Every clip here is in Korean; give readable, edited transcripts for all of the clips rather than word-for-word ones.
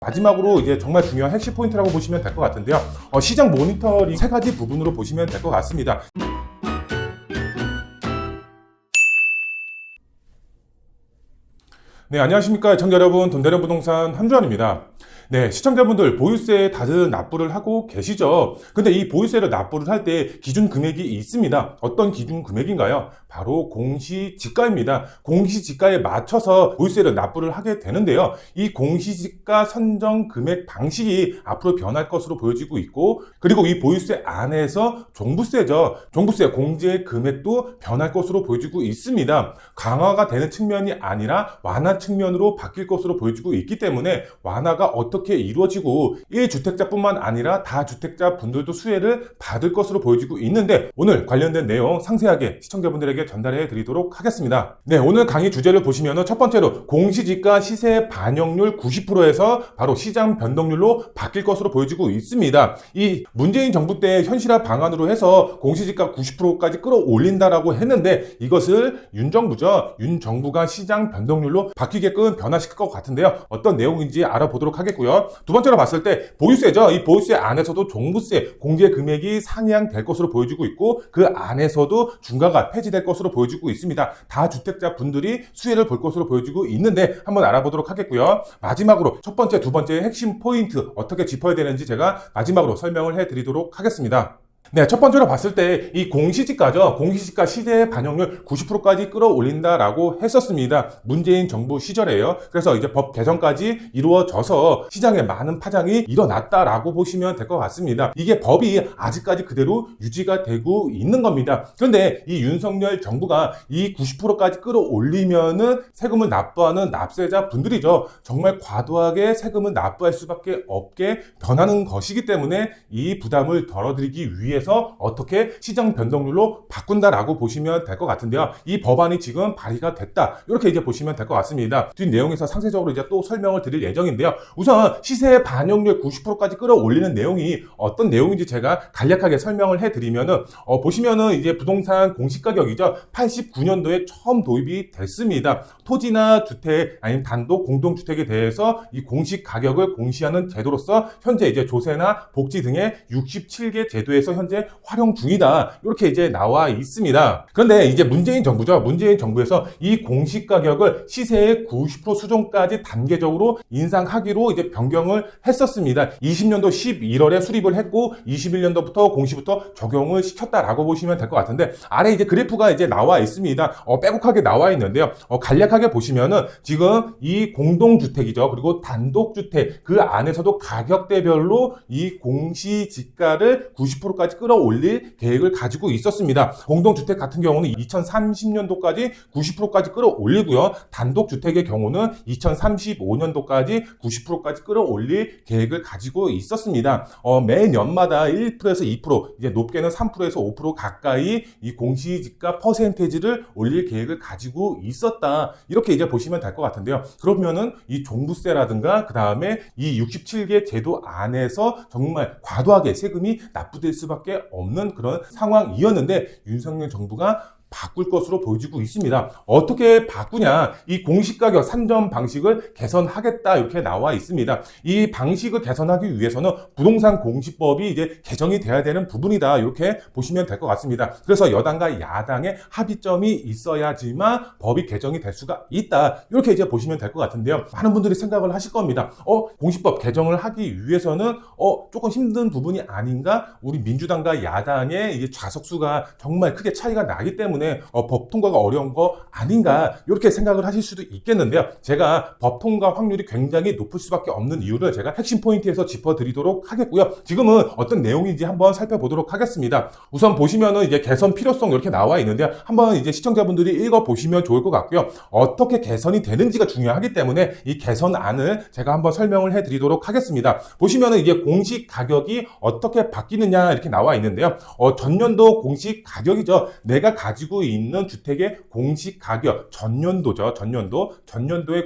마지막으로 이제 정말 중요한 핵심 포인트라고 보시면 될 것 같은데요. 시장 모니터링 세 가지 부분으로 보시면 될 것 같습니다. 네, 안녕하십니까 시청자 여러분, 돈되는 부동산 한주환입니다. 네, 시청자분들 보유세 다들 납부를 하고 계시죠? 근데 이 보유세를 납부를 할 때 기준 금액이 있습니다. 어떤 기준 금액인가요? 바로 공시지가입니다. 공시지가에 맞춰서 보유세를 납부를 하게 되는데요. 이 공시지가 선정 금액 방식이 앞으로 변할 것으로 보여지고 있고, 그리고 이 보유세 안에서 종부세죠. 종부세 공제 금액도 변할 것으로 보여지고 있습니다. 강화가 되는 측면이 아니라 완화 측면으로 바뀔 것으로 보여지고 있기 때문에 완화가 어떻게 이루어지고 1주택자뿐만 아니라 다주택자 분들도 수혜를 받을 것으로 보여지고 있는데, 오늘 관련된 내용 상세하게 시청자분들에게 전달해 드리도록 하겠습니다. 네, 오늘 강의 주제를 보시면 첫 번째로 공시지가 시세 반영률 90%에서 바로 시장 변동률로 바뀔 것으로 보여지고 있습니다. 이 문재인 정부 때 현실화 방안으로 해서 공시지가 90%까지 끌어올린다라고 했는데, 이것을 윤 정부가 시장 변동률로 바뀌게끔 변화시킬 것 같은데요. 어떤 내용인지 알아보도록 하겠고요. 두 번째로 봤을 때 보유세죠. 이 보유세 안에서도 종부세 공제 금액이 상향될 것으로 보여지고 있고, 그 안에서도 중과가 폐지될 것으로 보여지고 있습니다. 다주택자 분들이 수혜를 볼 것으로 보여지고 있는데 한번 알아보도록 하겠고요. 마지막으로 첫 번째, 두 번째 핵심 포인트 어떻게 짚어야 되는지 제가 마지막으로 설명을 해드리도록 하겠습니다. 네, 첫 번째로 봤을 때 이 공시지가죠. 공시지가 시세 반영률 90%까지 끌어올린다라고 했었습니다. 문재인 정부 시절에요. 그래서 이제 법 개정까지 이루어져서 시장에 많은 파장이 일어났다라고 보시면 될 것 같습니다. 이게 법이 아직까지 그대로 유지가 되고 있는 겁니다. 그런데 이 윤석열 정부가 이 90%까지 끌어올리면은 세금을 납부하는 납세자 분들이죠. 정말 과도하게 세금을 납부할 수밖에 없게 변하는 것이기 때문에 이 부담을 덜어드리기 위해서 어떻게 시장 변동률로 바꾼다라고 보시면 될 것 같은데요. 이 법안이 지금 발의가 됐다, 이렇게 이제 보시면 될 것 같습니다. 뒷 내용에서 상세적으로 이제 또 설명을 드릴 예정인데요. 우선 시세 반영률 90%까지 끌어올리는 내용이 어떤 내용인지 제가 간략하게 설명을 해드리면은 보시면은 이제 부동산 공시가격이죠. 89년도에 처음 도입이 됐습니다. 토지나 주택 아니면 단독 공동주택에 대해서 이 공시가격을 공시하는 제도로서 현재 이제 조세나 복지 등의 67개 제도에서 현재 활용 중이다, 이렇게 이제 나와 있습니다. 그런데 이제 문재인 정부죠. 문재인 정부에서 이 공시가격을 시세의 90% 수준까지 단계적으로 인상하기로 이제 변경을 했었습니다. 20년도 11월에 수립을 했고 21년도부터 공시부터 적용을 시켰다라고 보시면 될 것 같은데, 아래 이제 그래프가 이제 나와 있습니다. 빼곡하게 나와 있는데요. 간략하게 보시면은 지금 이 공동주택이죠. 그리고 단독주택 그 안에서도 가격대별로 이 공시지가를 90%까지 끌어올릴 계획을 가지고 있었습니다. 공동주택 같은 경우는 2030년도까지 90%까지 끌어올리고요. 단독주택의 경우는 2035년도까지 90%까지 끌어올릴 계획을 가지고 있었습니다. 매년마다 1%에서 2%, 이제 높게는 3%에서 5% 가까이 이 공시지가 퍼센테이지를 올릴 계획을 가지고 있었다, 이렇게 이제 보시면 될 것 같은데요. 그러면은 이 종부세라든가 그 다음에 이 67개 제도 안에서 정말 과도하게 세금이 납부될 수밖에 없는 그런 상황이었는데, 윤석열 정부가 바꿀 것으로 보여지고 있습니다. 어떻게 바꾸냐? 이 공시가격 산정 방식을 개선하겠다, 이렇게 나와 있습니다. 이 방식을 개선하기 위해서는 부동산 공시법이 이제 개정이 돼야 되는 부분이다, 이렇게 보시면 될 것 같습니다. 그래서 여당과 야당의 합의점이 있어야지만 법이 개정이 될 수가 있다, 이렇게 이제 보시면 될 것 같은데요. 많은 분들이 생각을 하실 겁니다. 공시법 개정을 하기 위해서는 조금 힘든 부분이 아닌가? 우리 민주당과 야당의 이게 좌석수가 정말 크게 차이가 나기 때문에 법 통과가 어려운 거 아닌가, 이렇게 생각을 하실 수도 있겠는데요. 제가 법 통과 확률이 굉장히 높을 수밖에 없는 이유를 제가 핵심 포인트에서 짚어드리도록 하겠고요. 지금은 어떤 내용인지 한번 살펴보도록 하겠습니다. 우선 보시면은 이제 개선 필요성 이렇게 나와 있는데요. 한번 이제 시청자분들이 읽어보시면 좋을 것 같고요. 어떻게 개선이 되는지가 중요하기 때문에 이 개선안을 제가 한번 설명을 해드리도록 하겠습니다. 보시면은 이제 공시 가격이 어떻게 바뀌느냐 이렇게 나와 있는데요. 전년도 공시 가격이죠. 내가 가지고 가지고 있는 주택의 공시 가격, 전년도의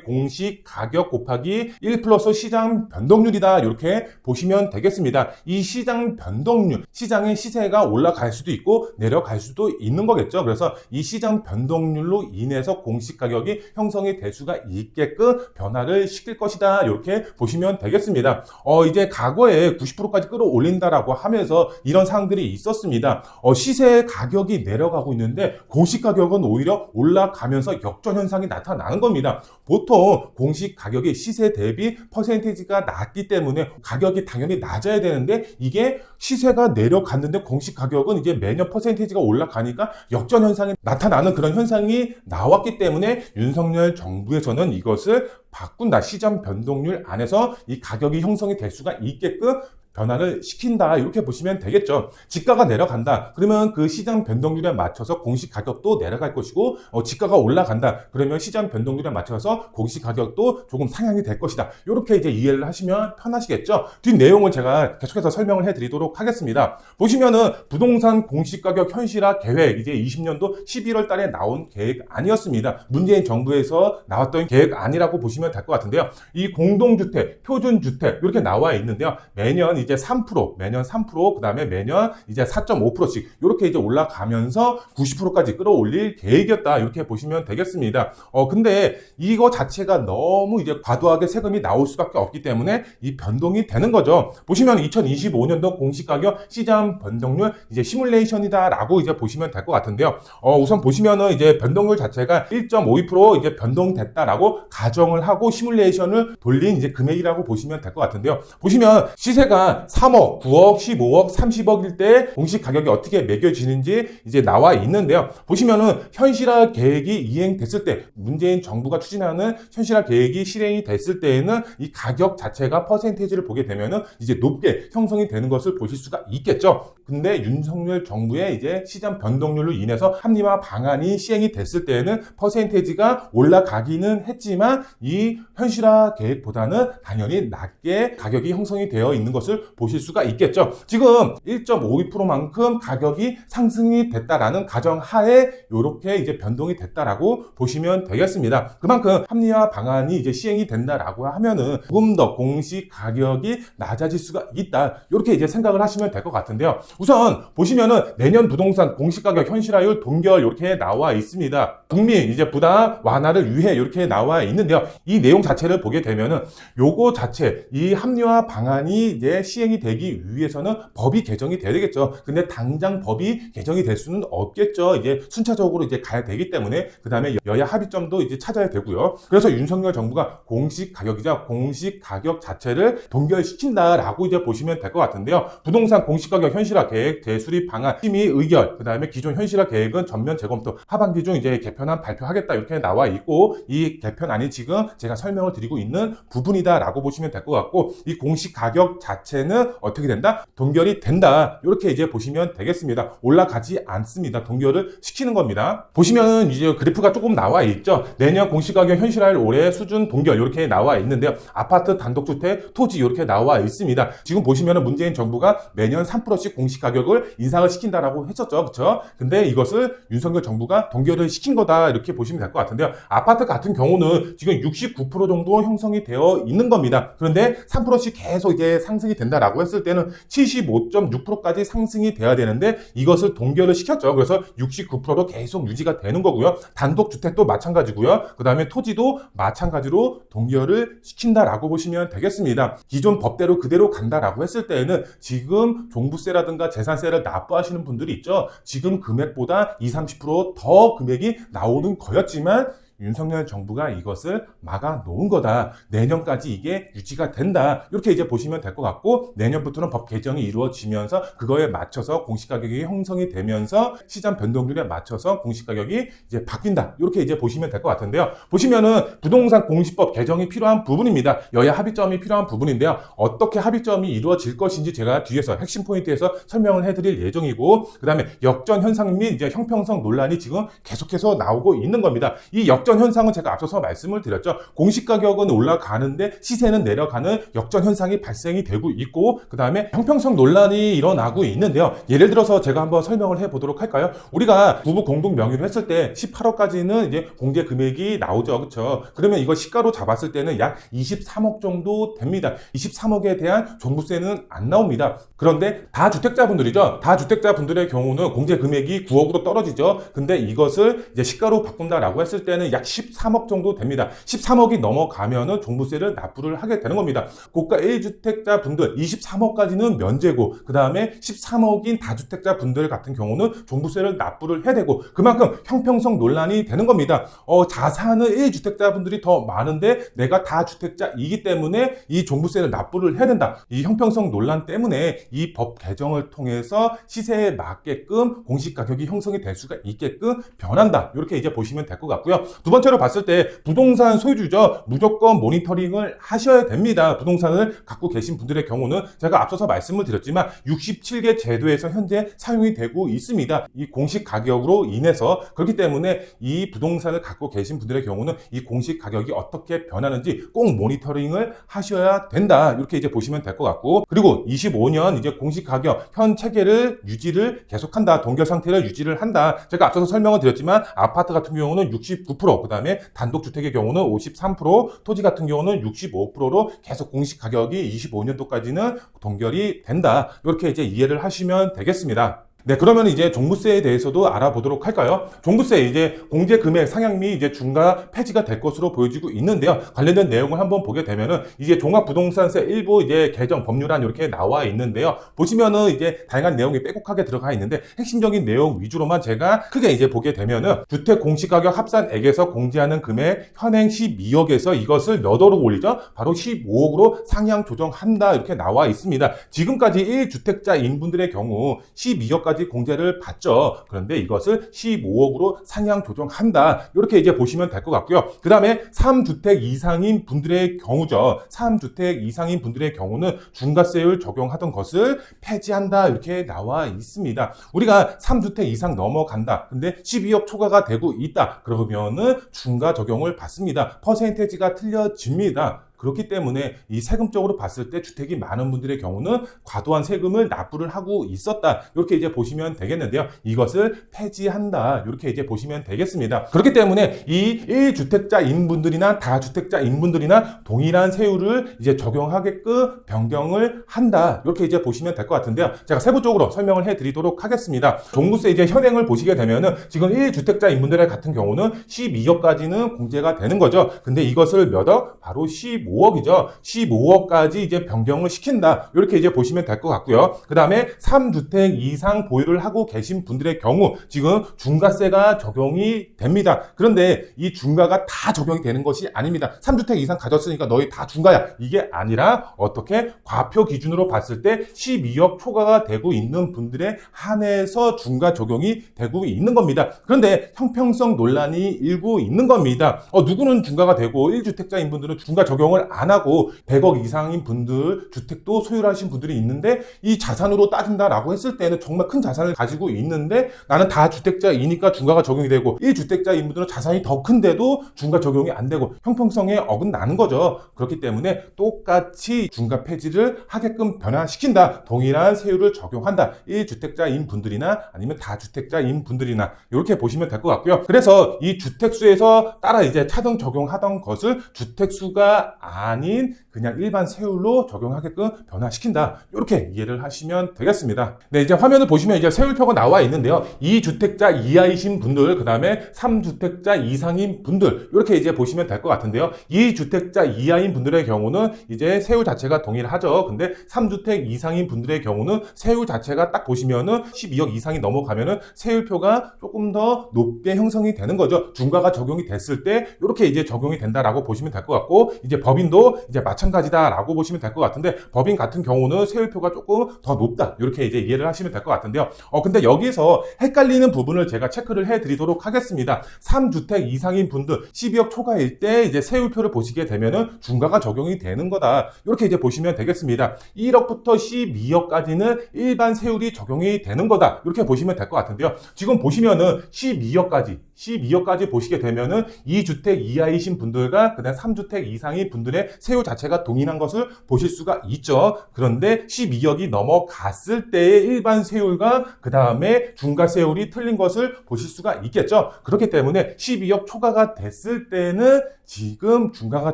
공시 가격 곱하기 1 플러스 시장 변동률이다. 이렇게 보시면 되겠습니다. 이 시장 변동률, 시장의 시세가 올라갈 수도 있고 내려갈 수도 있는 거겠죠. 그래서 이 시장 변동률로 인해서 공시 가격이 형성이 될 수가 있게끔 변화를 시킬 것이다. 이렇게 보시면 되겠습니다. 이제 과거에 90%까지 끌어올린다라고 하면서 이런 사항들이 있었습니다. 시세 가격이 내려가고 있는데 공시 가격은 오히려 올라가면서 역전 현상이 나타나는 겁니다. 보통 공시 가격이 시세 대비 퍼센테이지가 낮기 때문에 가격이 당연히 낮아야 되는데 이게 시세가 내려갔는데 공시 가격은 이제 매년 퍼센테이지가 올라가니까 역전 현상이 나타나는 그런 현상이 나왔기 때문에 윤석열 정부에서는 이것을 바꾼다. 시장 변동률 안에서 이 가격이 형성이 될 수가 있게끔 변화를 시킨다. 이렇게 보시면 되겠죠. 지가가 내려간다. 그러면 그 시장 변동률에 맞춰서 공시 가격도 내려갈 것이고 지가가 올라간다. 그러면 시장 변동률에 맞춰서 공시 가격도 조금 상향이 될 것이다. 이렇게 이제 이해를 하시면 편하시겠죠. 뒷 내용을 제가 계속해서 설명을 해드리도록 하겠습니다. 보시면은 부동산 공시 가격 현실화 계획, 이제 20년도 11월 달에 나온 계획 아니었습니다. 문재인 정부에서 나왔던 계획 아니라고 보시면 될 것 같은데요. 이 공동주택, 표준주택 이렇게 나와 있는데요. 매년 이제 3%, 매년 3%, 그 다음에 매년 이제 4.5%씩 이렇게 이제 올라가면서 90%까지 끌어올릴 계획이었다. 이렇게 보시면 되겠습니다. 근데 이거 자체가 너무 이제 과도하게 세금이 나올 수밖에 없기 때문에 이 변동이 되는 거죠. 보시면 2025년도 공시가격 시장 변동률 이제 시뮬레이션이다라고 이제 보시면 될 것 같은데요. 우선 보시면은 이제 변동률 자체가 1.52% 이제 변동됐다라고 가정을 하고 시뮬레이션을 돌린 이제 금액이라고 보시면 될 것 같은데요. 보시면 시세가 3억, 9억, 15억, 30억일 때 공시 가격이 어떻게 매겨지는지 이제 나와 있는데요. 보시면은 현실화 계획이 이행됐을 때, 문재인 정부가 추진하는 현실화 계획이 실행이 됐을 때에는 이 가격 자체가 퍼센테이지를 보게 되면은 이제 높게 형성이 되는 것을 보실 수가 있겠죠. 근데 윤석열 정부의 이제 시장 변동률로 인해서 합리화 방안이 시행이 됐을 때에는 퍼센테이지가 올라가기는 했지만 이 현실화 계획보다는 당연히 낮게 가격이 형성이 되어 있는 것을 보실 수가 있겠죠. 지금 1.52%만큼 가격이 상승이 됐다라는 가정하에 이렇게 이제 변동이 됐다라고 보시면 되겠습니다. 그만큼 합리화 방안이 이제 시행이 된다라고 하면은 조금 더 공시 가격이 낮아질 수가 있다. 이렇게 이제 생각을 하시면 될 것 같은데요. 우선 보시면은 내년 부동산 공시 가격 현실화율 동결 이렇게 나와 있습니다. 국민 이제 부담 완화를 위해 이렇게 나와 있는데요. 이 내용 자체를 보게 되면은 요거 자체 이 합리화 방안이 이제 시행이 되기 위해서는 법이 개정이 돼야 되겠죠. 근데 당장 법이 개정이 될 수는 없겠죠. 이제 순차적으로 이제 가야 되기 때문에 그 다음에 여야 합의점도 이제 찾아야 되고요. 그래서 윤석열 정부가 공시 가격이자 공시 가격 자체를 동결시킨다라고 이제 보시면 될 것 같은데요. 부동산 공시 가격 현실화 계획 대수립 방안 심의 의결, 그 다음에 기존 현실화 계획은 전면 재검토 하반기 중 이제 개편안 발표하겠다 이렇게 나와 있고 이 개편안이 지금 제가 설명을 드리고 있는 부분이다라고 보시면 될 것 같고 이 공시 가격 자체는 어떻게 된다? 동결이 된다. 이렇게 이제 보시면 되겠습니다. 올라가지 않습니다. 동결을 시키는 겁니다. 보시면은 이제 그래프가 조금 나와 있죠. 내년 공시가격 현실화율 올해 수준 동결 이렇게 나와 있는데요. 아파트, 단독주택, 토지 이렇게 나와 있습니다. 지금 보시면은 문재인 정부가 매년 3%씩 공시가격을 인상을 시킨다라고 했었죠. 그렇죠? 근데 이것을 윤석열 정부가 동결을 시킨 거다. 이렇게 보시면 될 것 같은데요. 아파트 같은 경우는 지금 69% 정도 형성이 되어 있는 겁니다. 그런데 3%씩 계속 이제 상승이 된다라고 했을 때는 75.6%까지 상승이 돼야 되는데 이것을 동결을 시켰죠. 그래서 69%로 계속 유지가 되는 거고요. 단독주택도 마찬가지고요. 그 다음에 토지도 마찬가지로 동결을 시킨다라고 보시면 되겠습니다. 기존 법대로 그대로 간다라고 했을 때에는 지금 종부세라든가 재산세를 납부하시는 분들이 있죠. 지금 금액보다 20, 30%더 금액이 나오는 거였지만 윤석열 정부가 이것을 막아 놓은 거다. 내년까지 이게 유지가 된다. 이렇게 이제 보시면 될 것 같고 내년부터는 법 개정이 이루어지면서 그거에 맞춰서 공시가격이 형성이 되면서 시장 변동률에 맞춰서 공시가격이 이제 바뀐다. 이렇게 이제 보시면 될 것 같은데요. 보시면은 부동산 공시법 개정이 필요한 부분입니다. 여야 합의점이 필요한 부분인데요. 어떻게 합의점이 이루어질 것인지 제가 뒤에서 핵심 포인트에서 설명을 해드릴 예정이고 그 다음에 역전 현상 및 이제 형평성 논란이 지금 계속해서 나오고 있는 겁니다. 이 역전 현상은 제가 앞서서 말씀을 드렸죠. 공시가격은 올라가는데 시세는 내려가는 역전 현상이 발생이 되고 있고, 그 다음에 형평성 논란이 일어나고 있는데요. 예를 들어서 제가 한번 설명을 해보도록 할까요? 우리가 부부 공동 명의로 했을 때 18억까지는 이제 공제 금액이 나오죠. 그렇죠? 그러면 이거 시가로 잡았을 때는 약 23억 정도 됩니다. 23억에 대한 종부세는 안 나옵니다. 그런데 다주택자분들이죠. 다주택자분들의 경우는 공제 금액이 9억으로 떨어지죠. 근데 이것을 이제 시가로 바꾼다라고 했을 때는 약 13억 정도 됩니다. 13억이 넘어가면은 종부세를 납부를 하게 되는 겁니다. 고가 1주택자분들 23억까지는 면제고, 그 다음에 13억인 다주택자분들 같은 경우는 종부세를 납부를 해야 되고, 그만큼 형평성 논란이 되는 겁니다. 자산은 1주택자분들이 더 많은데 내가 다주택자이기 때문에 이 종부세를 납부를 해야 된다. 이 형평성 논란 때문에 이 법 개정을 통해서 시세에 맞게끔 공시가격이 형성이 될 수가 있게끔 변한다. 이렇게 이제 보시면 될 것 같고요. 두 번째로 봤을 때 부동산 소유주죠. 무조건 모니터링을 하셔야 됩니다. 부동산을 갖고 계신 분들의 경우는 제가 앞서서 말씀을 드렸지만 67개 제도에서 현재 사용이 되고 있습니다. 이 공시가격으로 인해서. 그렇기 때문에 이 부동산을 갖고 계신 분들의 경우는 이 공시가격이 어떻게 변하는지 꼭 모니터링을 하셔야 된다. 이렇게 이제 보시면 될 것 같고, 그리고 25년 이제 공시가격 현 체계를 유지를 계속한다. 동결 상태를 유지를 한다. 제가 앞서서 설명을 드렸지만 아파트 같은 경우는 69%, 그 다음에 단독주택의 경우는 53%, 토지 같은 경우는 65%로 계속 공시가격이 25년도까지는 동결이 된다. 이렇게 이제 이해를 하시면 되겠습니다. 네, 그러면 이제 종부세에 대해서도 알아보도록 할까요? 종부세 이제 공제 금액 상향 및 이제 중과 폐지가 될 것으로 보여지고 있는데요. 관련된 내용을 한번 보게 되면은 이제 종합부동산세 일부 이제 개정 법률안 이렇게 나와 있는데요. 보시면은 이제 다양한 내용이 빼곡하게 들어가 있는데 핵심적인 내용 위주로만 제가 크게 이제 보게 되면은 주택 공시가격 합산액에서 공제하는 금액 현행 12억에서 이것을 몇 억으로 올리죠? 바로 15억으로 상향 조정한다. 이렇게 나와 있습니다. 지금까지 1주택자인 분들의 경우 12억까지 공제를 받죠. 그런데 이것을 15억으로 상향 조정한다. 이렇게 이제 보시면 될 것 같고요. 그 다음에 3주택 이상인 분들의 경우죠. 3주택 이상인 분들의 경우는 중과세율 적용하던 것을 폐지한다. 이렇게 나와 있습니다. 우리가 3주택 이상 넘어간다. 근데 12억 초과가 되고 있다. 그러면은 중과 적용을 받습니다. 퍼센테이지가 틀려집니다. 그렇기 때문에 이 세금적으로 봤을 때 주택이 많은 분들의 경우는 과도한 세금을 납부를 하고 있었다. 이렇게 이제 보시면 되겠는데요. 이것을 폐지한다. 이렇게 이제 보시면 되겠습니다. 그렇기 때문에 이 1주택자인 분들이나 다주택자인 분들이나 동일한 세율을 이제 적용하게끔 변경을 한다. 이렇게 이제 보시면 될 것 같은데요. 제가 세부적으로 설명을 해드리도록 하겠습니다. 종부세 이제 현행을 보시게 되면은 지금 1주택자인 분들의 같은 경우는 12억까지는 공제가 되는 거죠. 근데 이것을 몇 억? 바로 15억이죠. 15억까지 이제 변경을 시킨다. 이렇게 이제 보시면 될 것 같고요. 그 다음에 3주택 이상 보유를 하고 계신 분들의 경우 지금 중과세가 적용이 됩니다. 그런데 이 중과가 다 적용이 되는 것이 아닙니다. 3주택 이상 가졌으니까 너희 다 중과야. 이게 아니라 어떻게 과표 기준으로 봤을 때 12억 초과가 되고 있는 분들에 한해서 중과 적용이 되고 있는 겁니다. 그런데 형평성 논란이 일고 있는 겁니다. 누구는 중과가 되고 1주택자인 분들은 중과 적용을 안 하고 100억 이상인 분들 주택도 소유하신 분들이 있는데 이 자산으로 따진다라고 했을 때는 정말 큰 자산을 가지고 있는데 나는 다 주택자이니까 중과가 적용이 되고 1주택자인 분들은 자산이 더 큰데도 중과 적용이 안 되고 형평성에 어긋나는 거죠. 그렇기 때문에 똑같이 중과 폐지를 하게끔 변화시킨다. 동일한 세율을 적용한다. 1주택자인 분들이나 아니면 다주택자인 분들이나 이렇게 보시면 될 것 같고요. 그래서 이 주택수에서 따라 이제 차등 적용하던 것을 주택수가 아닌 그냥 일반 세율로 적용하게끔 변화시킨다. 이렇게 이해를 하시면 되겠습니다. 네, 이제 화면을 보시면 이제 세율표가 나와 있는데요. 2주택자 이하이신 분들, 그 다음에 3주택자 이상인 분들, 이렇게 이제 보시면 될 것 같은데요. 2주택자 이하인 분들의 경우는 이제 세율 자체가 동일하죠. 근데 3주택 이상인 분들의 경우는 세율 자체가 딱 보시면은 12억 이상이 넘어가면은 세율표가 조금 더 높게 형성이 되는 거죠. 중과가 적용이 됐을 때 이렇게 이제 적용이 된다라고 보시면 될 것 같고, 이제 법인도 이제 마찬가지다라고 보시면 될 것 같은데, 법인 같은 경우는 세율표가 조금 더 높다. 이렇게 이제 이해를 하시면 될 것 같은데요. 근데 여기서 헷갈리는 부분을 제가 체크를 해드리도록 하겠습니다. 3주택 이상인 분들 12억 초과일 때 이제 세율표를 보시게 되면은 중과가 적용이 되는 거다. 이렇게 이제 보시면 되겠습니다. 1억부터 12억까지는 일반 세율이 적용이 되는 거다. 이렇게 보시면 될 것 같은데요. 지금 보시면은 12억까지 12억까지 보시게 되면은 2주택 이하이신 분들과 그다음 3주택 이상인 분들의 세율 자체가 동일한 것을 보실 수가 있죠. 그런데 12억이 넘어갔을 때의 일반 세율과 그 다음에 중과 세율이 틀린 것을 보실 수가 있겠죠. 그렇기 때문에 12억 초과가 됐을 때는 지금 중과가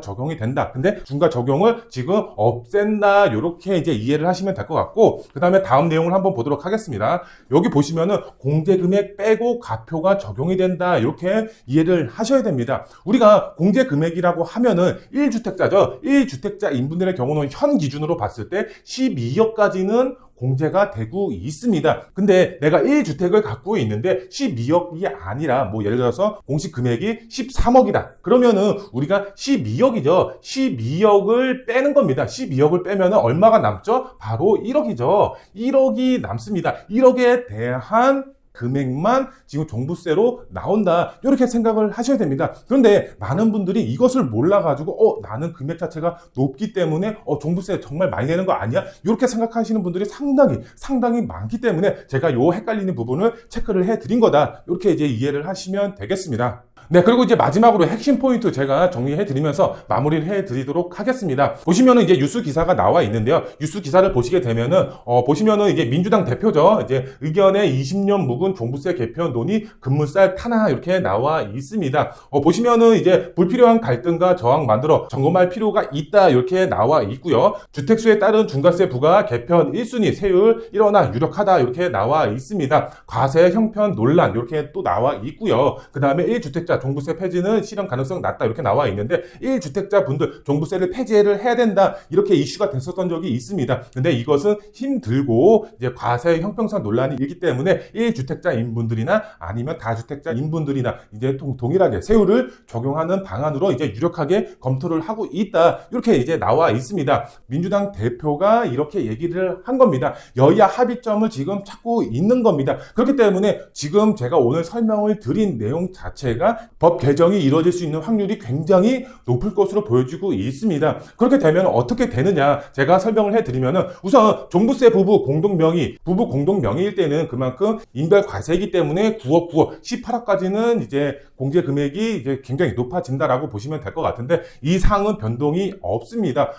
적용이 된다. 근데 중과 적용을 지금 없앤다. 이렇게 이제 이해를 하시면 될 것 같고, 그 다음에 다음 내용을 한번 보도록 하겠습니다. 여기 보시면은 공제금액 빼고 가표가 적용이 된다. 이렇게 이해를 하셔야 됩니다. 우리가 공제금액이라고 하면은 1주택자죠. 1주택자 인분들의 경우는 현 기준으로 봤을 때 12억까지는 공제가 되고 있습니다. 근데 내가 1주택을 갖고 있는데 12억이 아니라 뭐 예를 들어서 공시 금액이 13억이다. 그러면은 우리가 12억이죠. 12억을 빼는 겁니다. 12억을 빼면은 얼마가 남죠? 바로 1억이죠. 1억이 남습니다. 1억에 대한 금액만 지금 종부세로 나온다. 이렇게 생각을 하셔야 됩니다. 그런데 많은 분들이 이것을 몰라가지고 나는 금액 자체가 높기 때문에 종부세 정말 많이 내는 거 아니야? 이렇게 생각하시는 분들이 상당히 많기 때문에 제가 요 헷갈리는 부분을 체크를 해드린 거다. 이렇게 이제 이해를 하시면 되겠습니다. 네, 그리고 이제 마지막으로 핵심 포인트 제가 정리해 드리면서 마무리를 해 드리도록 하겠습니다. 보시면은 이제 뉴스 기사가 나와 있는데요. 뉴스 기사를 보시게 되면은, 보시면은 이제 민주당 대표죠. 이제 의견의 20년 묵은 종부세 개편 논의 급물살 탄압 이렇게 나와 있습니다. 보시면은 이제 불필요한 갈등과 저항 만들어 점검할 필요가 있다. 이렇게 나와 있고요. 주택수에 따른 중과세 부과 개편 1순위 세율 일어나 유력하다. 이렇게 나와 있습니다. 과세 형편 논란 이렇게 또 나와 있고요. 그 다음에 1주택자 종부세 폐지는 실현 가능성 낮다 이렇게 나와 있는데 1주택자 분들 종부세를 폐지를 해야 된다 이렇게 이슈가 됐었던 적이 있습니다. 근데 이것은 힘들고 이제 과세 형평성 논란이 있기 때문에 1주택자인 분들이나 아니면 다주택자인 분들이나 이제 동일하게 세율을 적용하는 방안으로 이제 유력하게 검토를 하고 있다 이렇게 이제 나와 있습니다. 민주당 대표가 이렇게 얘기를 한 겁니다. 여야 합의점을 지금 찾고 있는 겁니다. 그렇기 때문에 지금 제가 오늘 설명을 드린 내용 자체가 법 개정이 이루어질 수 있는 확률이 굉장히 높을 것으로 보여지고 있습니다. 그렇게 되면 어떻게 되느냐 제가 설명을 해드리면은 우선 종부세 부부 공동명의일 때는 그만큼 인별 과세이기 때문에 9억 18억까지는 이제 공제 금액이 이제 굉장히 높아진다라고 보시면 될 것 같은데 이 사항은 변동이 없습니다.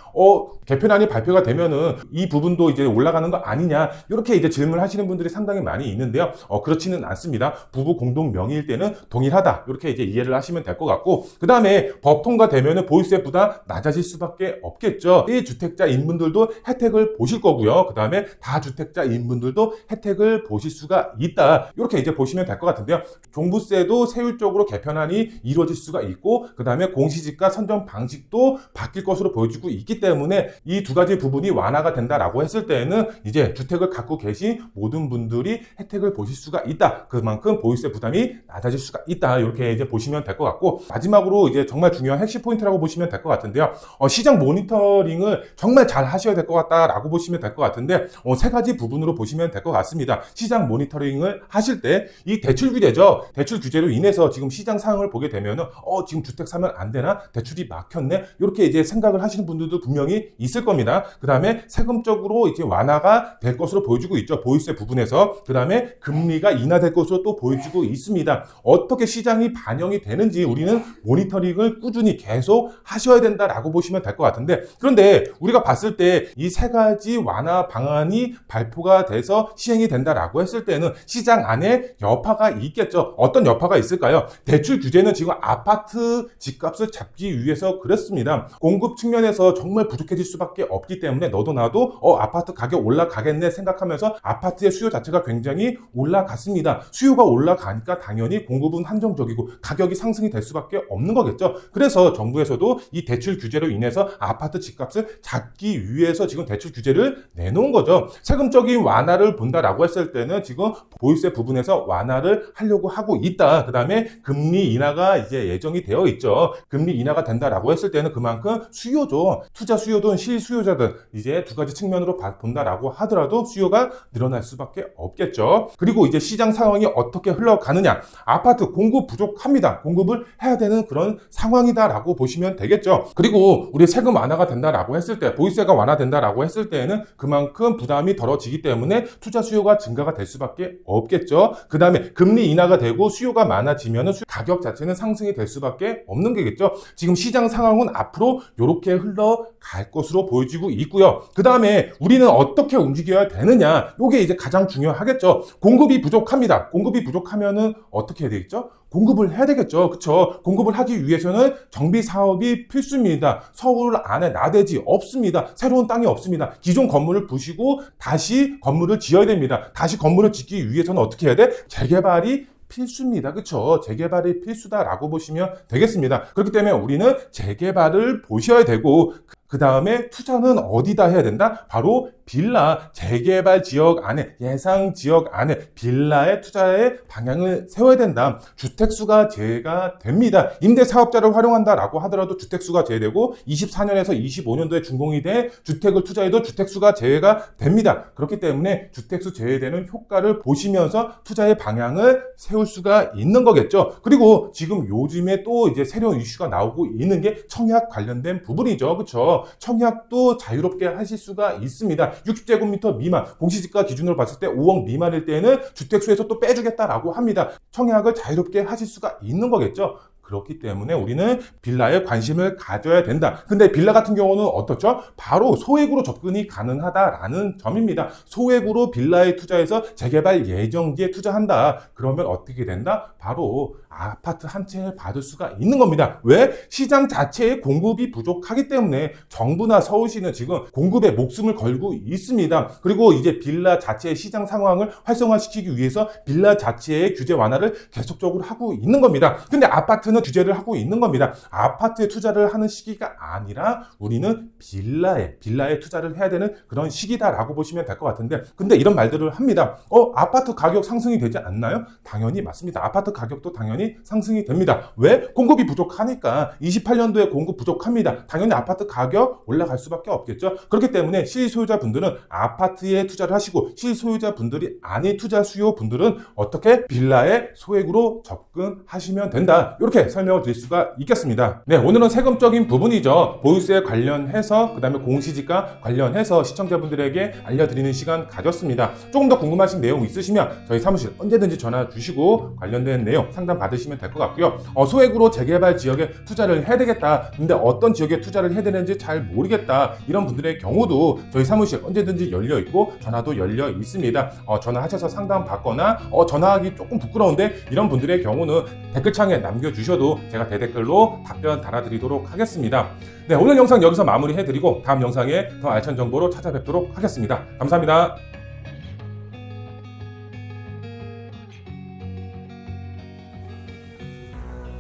개편안이 발표가 되면은 이 부분도 이제 올라가는 거 아니냐 이렇게 이제 질문하시는 분들이 상당히 많이 있는데요. 그렇지는 않습니다. 부부 공동 명의일 때는 동일하다 이렇게 이제 이해를 하시면 될 것 같고 그 다음에 법 통과되면은 보유세 부담 낮아질 수밖에 없겠죠. 1주택자인 분들도 혜택을 보실 거고요. 그 다음에 다주택자인 분들도 혜택을 보실 수가 있다. 이렇게 이제 보시면 될 것 같은데요. 종부세도 세율적으로 개편안이 이루어질 수가 있고 그 다음에 공시지가 선정 방식도 바뀔 것으로 보여지고 있기 때문에 이 두 가지 부분이 완화가 된다라고 했을 때는 이제 주택을 갖고 계신 모든 분들이 혜택을 보실 수가 있다. 그만큼 보유세 부담이 낮아질 수가 있다. 이렇게 이제 보시면 될 것 같고 마지막으로 이제 정말 중요한 핵심 포인트라고 보시면 될 것 같은데요. 시장 모니터링을 정말 잘 하셔야 될 것 같다라고 보시면 될 것 같은데 세 가지 부분으로 보시면 될 것 같습니다. 시장 모니터링을 하실 때 이 대출 규제죠. 대출 규제로 인해서 지금 시장 상황을 보게 되면은 지금 주택 사면 안 되나? 대출이 막혔네? 이렇게 이제 생각을 하시는 분들도 분명히 있을 겁니다. 그 다음에 세금적으로 이제 완화가 될 것으로 보여지고 있죠. 보유세 부분에서. 그 다음에 금리가 인하될 것으로 또 보여지고 있습니다. 어떻게 시장이 반영이 되는지 우리는 모니터링을 꾸준히 계속 하셔야 된다라고 보시면 될 것 같은데 그런데 우리가 봤을 때 이 세 가지 완화 방안이 발표가 돼서 시행이 된다라고 했을 때는 시장 안에 여파가 있겠죠. 어떤 여파가 있을까요? 대출 규제는 지금 아파트 집값을 잡기 위해서 그랬습니다. 공급 측면에서 정말 부족해질 수밖에 없기 때문에 너도 나도 아파트 가격 올라가겠네 생각하면서 아파트의 수요 자체가 굉장히 올라갔습니다. 수요가 올라가니까 당연히 공급은 한정적이고 가격이 상승이 될 수밖에 없는 거겠죠. 그래서 정부에서도 이 대출 규제로 인해서 아파트 집값을 잡기 위해서 지금 대출 규제를 내놓은 거죠. 세금적인 완화를 본다라고 했을 때는 지금 보유세 부분에서 완화를 하려고 하고 있다. 그 다음에 금리 인하가 이제 예정이 되어 있죠. 금리 인하가 된다라고 했을 때는 그만큼 수요죠. 투자 수요든 실수요자든 이제 두 가지 측면으로 본다라고 하더라도 수요가 늘어날 수밖에 없겠죠. 그리고 이제 시장 상황이 어떻게 흘러가느냐. 아파트 공급 부족합니다. 공급을 해야 되는 그런 상황이다라고 보시면 되겠죠. 그리고 우리 세금 완화가 된다라고 했을 때 보유세가 완화된다라고 했을 때는 그만큼 부담이 덜어지기 때문에 투자 수요가 증가가 될 수밖에 없겠죠. 그 다음에 금리 인하가 되고 수요가 많아지면 가격 자체는 상승이 될 수밖에 없는 거겠죠. 지금 시장 상황은 앞으로 이렇게 흘러갈 것으로 보여지고 있고요. 그 다음에 우리는 어떻게 움직여야 되느냐, 이게 이제 가장 중요하겠죠. 공급이 부족합니다. 공급이 부족하면은 어떻게 해야 되겠죠? 공급을 해야 되겠죠. 그쵸? 공급을 하기 위해서는 정비 사업이 필수입니다. 서울 안에 나대지 없습니다. 새로운 땅이 없습니다. 기존 건물을 부시고 다시 건물을 지어야 됩니다. 다시 건물을 짓기 위해서는 어떻게 해야 돼? 재개발이 필수입니다. 그쵸? 재개발이 필수다라고 보시면 되겠습니다. 그렇기 때문에 우리는 재개발을 보셔야 되고, 그 다음에 투자는 어디다 해야 된다? 바로 빌라, 재개발 지역 안에, 예상 지역 안에 빌라의 투자의 방향을 세워야 된다. 주택수가 제외가 됩니다. 임대사업자를 활용한다라고 하더라도 주택수가 제외되고 24년에서 25년도에 준공이 돼 주택을 투자해도 주택수가 제외가 됩니다. 그렇기 때문에 주택수 제외되는 효과를 보시면서 투자의 방향을 세울 수가 있는 거겠죠. 그리고 지금 요즘에 또 이제 새로운 이슈가 나오고 있는 게 청약 관련된 부분이죠. 그렇죠? 청약도 자유롭게 하실 수가 있습니다. 60제곱미터 미만, 공시지가 기준으로 봤을 때 5억 미만일 때는 주택수에서 또 빼주겠다라고 합니다. 청약을 자유롭게 하실 수가 있는 거겠죠. 그렇기 때문에 우리는 빌라에 관심을 가져야 된다. 근데 빌라 같은 경우는 어떻죠? 바로 소액으로 접근이 가능하다라는 점입니다. 소액으로 빌라에 투자해서 재개발 예정지에 투자한다. 그러면 어떻게 된다? 바로 아파트 한 채 받을 수가 있는 겁니다. 왜? 시장 자체의 공급이 부족하기 때문에 정부나 서울시는 지금 공급에 목숨을 걸고 있습니다. 그리고 이제 빌라 자체의 시장 상황을 활성화시키기 위해서 빌라 자체의 규제 완화를 계속적으로 하고 있는 겁니다. 근데 아파트는 규제를 하고 있는 겁니다. 아파트에 투자를 하는 시기가 아니라 우리는 빌라에 투자를 해야 되는 그런 시기다라고 보시면 될 것 같은데, 근데 이런 말들을 합니다. 아파트 가격 상승이 되지 않나요? 당연히 맞습니다. 아파트 가격도 당연히 상승이 됩니다. 왜? 공급이 부족하니까. 28년도에 공급 부족합니다. 당연히 아파트 가격 올라갈 수밖에 없겠죠. 그렇기 때문에 실소유자분들은 아파트에 투자를 하시고, 실소유자분들이 아닌 투자 수요분들은 어떻게? 빌라에 소액으로 접근하시면 된다. 이렇게 설명을 드릴 수가 있겠습니다. 네, 오늘은 세금적인 부분이죠. 보유세 관련해서, 그 다음에 공시지가 관련해서 시청자분들에게 알려드리는 시간 가졌습니다. 조금 더 궁금하신 내용 있으시면 저희 사무실 언제든지 전화 주시고 관련된 내용 상담 받으시면 될 것 같고요. 소액으로 재개발 지역에 투자를 해야 되겠다. 근데 어떤 지역에 투자를 해야 되는지 잘 모르겠다. 이런 분들의 경우도 저희 사무실 언제든지 열려 있고 전화도 열려 있습니다. 전화하셔서 상담 받거나 전화하기 조금 부끄러운데 이런 분들의 경우는 댓글창에 남겨주셔도 제가 대댓글로 답변 달아드리도록 하겠습니다. 네, 오늘 영상 여기서 마무리해드리고 다음 영상에 더 알찬 정보로 찾아뵙도록 하겠습니다. 감사합니다.